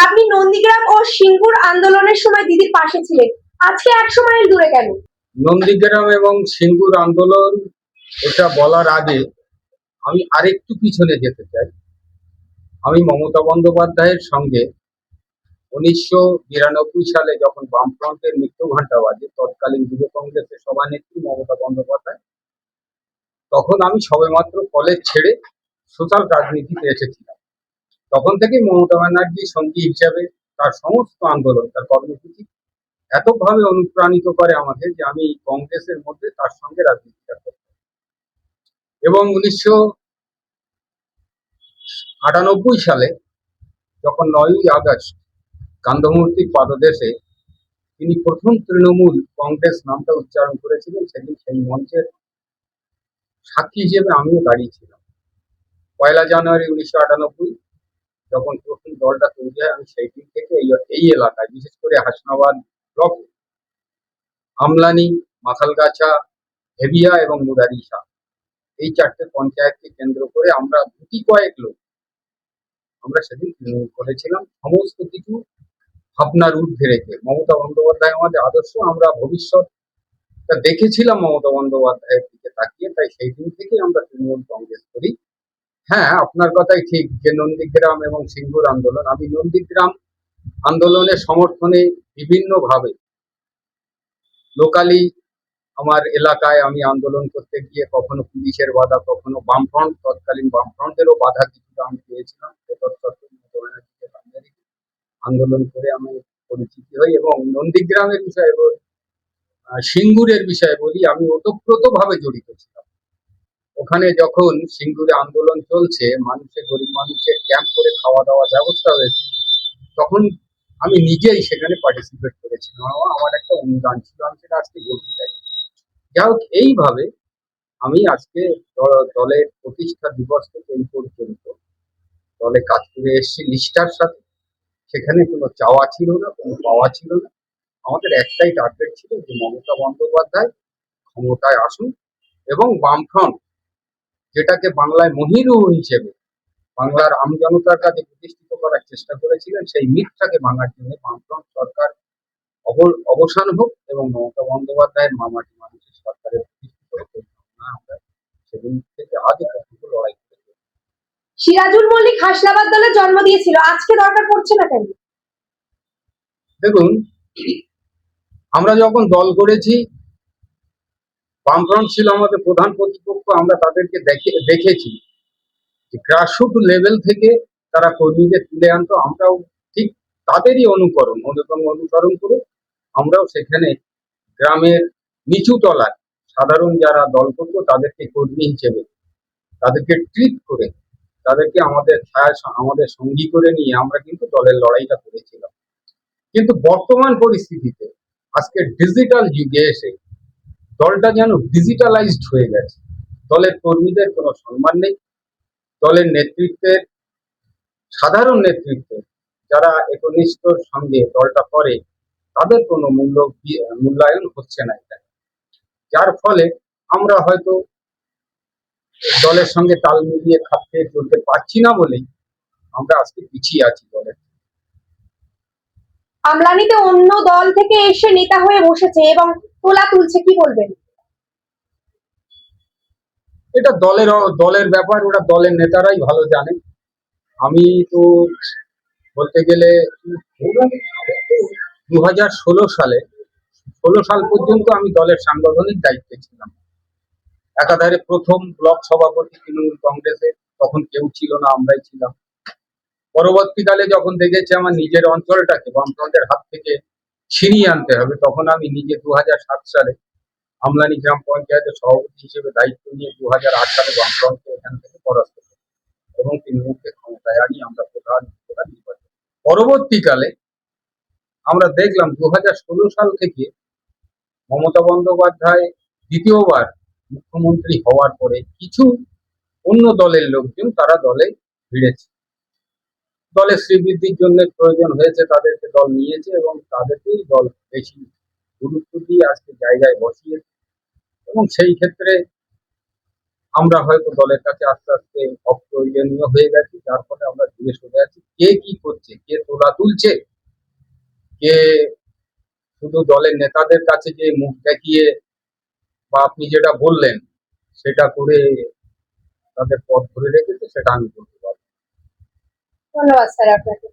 আপনি নন্দীগ্রাম ও সিঙ্গুর আন্দোলনের সময় দিদির পাশে ছিলেন, আজকে 100 মাইল দূরে কেন? নন্দীগ্রাম এবং সিঙ্গুর আন্দোলন এটা বলার আগে আমি আরেকটু পিছনে যেতে চাই। আমি মমতা বন্দ্যোপাধ্যায়ের সঙ্গে 1992 সালে যখন বামফ্রন্টের মৃত্যু ঘণ্টা বাজে, তৎকালীন যুব কংগ্রেসের সভানেত্রী মমতা বন্দ্যোপাধ্যায়, তখন আমি সবেমাত্র কলেজ ছেড়ে সোশ্যাল রাজনীতিতে এসেছিলাম। তখন থেকেই মমতা ব্যানার্জি সঙ্গী হিসাবে তার সমস্ত আন্দোলন, তার কর্মসূচি এতভাবে অনুপ্রাণিত করে আমাকে যে আমি কংগ্রেসের মধ্যে তার সঙ্গে রাজনীতিটা করি। এবং 1998 সালে যখন 9ই আগস্ট কান্ধমূর্তির পাদদেশে তিনি প্রথম তৃণমূল কংগ্রেস নামটা উচ্চারণ করেছিলেন, সেদিন সেই মঞ্চের সাক্ষী হিসেবে আমিও দাঁড়িয়েছিলাম। 1 জানুয়ারি 1998 যখন প্রথম দলটা তৈরি হয়, আমি সেই দিন থেকে এই এলাকায়, বিশেষ করে হাসনাবাদ ব্লকে আমলানি, মাথালগাছা, হেবিয়া এবং মুরারিশা, এই 4টে পঞ্চায়েতকে কেন্দ্র করে আমরা গুটি কয়েক লোক আমরা সেদিন তৃণমূল করেছিলাম। সমস্ত কিছু ভাবনার ঊর্ধ্বে রেখে মমতা বন্দ্যোপাধ্যায় আমাদের আদর্শ, আমরা ভবিষ্যৎটা দেখেছিলাম মমতা বন্দ্যোপাধ্যায়ের দিকে তাকিয়ে, তাই সেই দিন থেকে আমরা তৃণমূল কংগ্রেস করি। হ্যাঁ, আপনার কথাই ঠিক যে নন্দীগ্রাম এবং সিঙ্গুর আন্দোলন, আমি নন্দীগ্রাম আন্দোলনের সমর্থনে বিভিন্নভাবে লোকালি আমার এলাকায় আমি আন্দোলন করতে গিয়ে কখনো পুলিশের বাধা, কখনো বামফ্রন্ট, তৎকালীন বামফ্রন্টেরও বাধা কিছুটা আমি পেয়েছিলাম। আন্দোলন করে আমি পরিচিতি হই। এবং নন্দীগ্রামের বিষয়ে সিঙ্গুরের বিষয়ে বলি, আমি ওতপ্রোতভাবে জড়িত ছিলাম। ওখানে যখন সিঙ্গুরে আন্দোলন চলছে, গরিব মানুষের ক্যাম্প করে খাওয়া দাওয়ার ব্যবস্থা হয়েছে, তখন আমি নিজেই সেখানে পার্টিসিপেট করেছিলাম। আমার একটা অনুদান ছিল, আমি সেটা আজকে বলতে চাই। যাই হোক, এইভাবে আমি আজকে দলের প্রতিষ্ঠা দিবস থেকে এই পর্যন্ত দলে কাজ করে এসেছি নিষ্ঠার সাথে। সেখানে কোনো চাওয়া ছিল না, কোনো পাওয়া ছিল না। আমাদের একটাই টার্গেট ছিল যে মমতা বন্দ্যোপাধ্যায় ক্ষমতায় আসুন এবং বামফ্রন্ট, যেটাকে বাংলায় মহিরুহ হিসেবে বাংলার আমজনতার কাছে প্রতিষ্ঠিত করার চেষ্টা করেছিলেন, সেই মিথটাকে ভাঙার জন্য বামফ্রন্ট সরকার অবসান হোক এবং মমতা বন্দ্যোপাধ্যায়ের মামাটি মানুষের সরকারের প্রতিষ্ঠিত হোক। আমরা সেদিন থেকে আজও পর্যন্ত লড়াই করে। সিরাজুল মল্লিক হাসনাবাদ দলে জন্ম দিয়েছিল, আজকে দরকার পড়ছে না কেন? দেখুন, আমরা যখন দল করেছি, বামফ্রন্ট ছিল আমাদের প্রধান প্রতিপক্ষ। আমরা তাদেরকে দেখেছি গ্রাসরুট লেভেল থেকে তারা কর্মীদের তুলে আনতো। আমরাও ঠিক তাদেরই অনুসরণ করে আমরাও সেখানে গ্রামের নিচু তলায় সাধারণ যারা দল করতো তাদেরকে কর্মী হিসেবে তাদেরকে ট্রিট করে, তাদেরকে আমাদের সঙ্গী করে নিয়ে আমরা কিন্তু দলের লড়াইটা করেছিলাম। কিন্তু বর্তমান পরিস্থিতিতে আজকে ডিজিটাল যুগে এসে দলটা যেন ডিজিটালাইজড হয়ে গেছে। দলের কর্মীদের কোনো সম্মান নেই। দলের নেতৃত্বের, সাধারণ নেতৃত্বে যারা একনিষ্ঠর সঙ্গে দলটা করে, তাদের কোনো মূল্যায়ন হচ্ছে না এখানে। যার ফলে আমরা হয়তো দলের সঙ্গে তাল মিলিয়ে খাপ খেয়ে চলতে পারছি না বলেই আমরা আজকে পিছিয়ে আছি দলের। আমলানিতে অন্য দল থেকে এসে নেতা হয়ে বসেছে এবং তোলা তুলছে, কি বলবেন? এটা দলের ব্যাপার, ওটা দলের নেতারাই ভালো জানে। আমি তো বলতে গেলে 2016 সাল পর্যন্ত আমি দলের সাংগঠনিক দায়িত্বে ছিলাম। একাধারে প্রথম ব্লক সভাপতি তৃণমূল কংগ্রেসে, তখন কেউ ছিল না, আমরাই ছিলাম। পরবর্তীকালে যখন দেখেছি আমার নিজের অঞ্চলটাকে বামফ্রন্টের হাত থেকে ছিনিয়ে আনতে হবে, তখন আমি নিজে 2007 সালে আমলানি গ্রাম পঞ্চায়েতের সভাপতি হিসেবে দায়িত্ব নিয়ে 2008 সালে বামফ্রন্টকে এখান থেকে পরাস্ত করি এবং তৃণমূলকে ক্ষমতায় আনি আমরা প্রধান নির্বাচন। পরবর্তীকালে আমরা দেখলাম 2016 সাল থেকে মমতা বন্দ্যোপাধ্যায় দ্বিতীয়বার মুখ্যমন্ত্রী হওয়ার পরে কিছু অন্য দলের লোকজন তারা দলে ভিড়েছে। দলের শ্রীবৃদ্ধির জন্য প্রয়োজন হয়েছে, তাদেরকে দল নিয়েছে এবং তাদেরকেই দল বেশি গুরুত্ব দিয়ে আজকে জায়গায় বসিয়েছে। এবং সেই ক্ষেত্রে আমরা হয়তো দলের কাছে আস্তে আস্তে অপ্রয়োজনীয় হয়ে গেছি, যার ফলে আমরা দূরে সরে আছি। কে কি করছে, কে তোলা তুলছে, কে শুধু দলের নেতাদের কাছে যে মুখ দেখিয়ে বা আপনি যেটা বললেন সেটা করে তাদের পথ ধরে রেখেছে, সেটা আমি বলতে পারবো না। ধন্যবাদ স্যার আপনাকে।